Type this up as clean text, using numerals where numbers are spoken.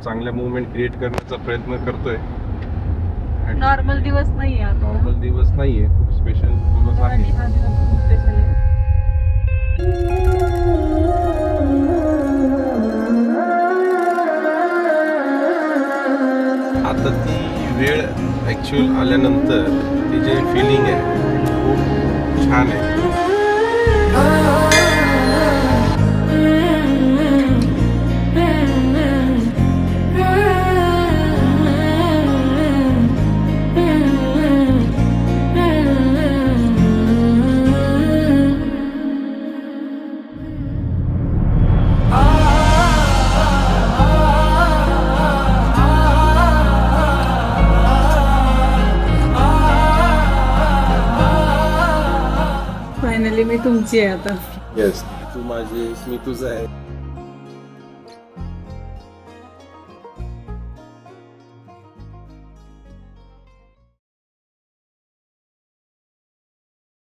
चांगल्या movement create करण्याचा प्रयत्न करतोय. नॉर्मल दिवस नाहीये आता. नॉर्मल दिवस नाहीये, खूप स्पेशल दिवस आणि आहे. हा दिवस खूप स्पेशल आहे. आता ती वेळ ॲक्च्युअल आल्यानंतर ती जे फिलिंग आहे खूप छान आहे. फायनली मी तुमची आहे आता. येस, तू माझी, मी तुझं आहे.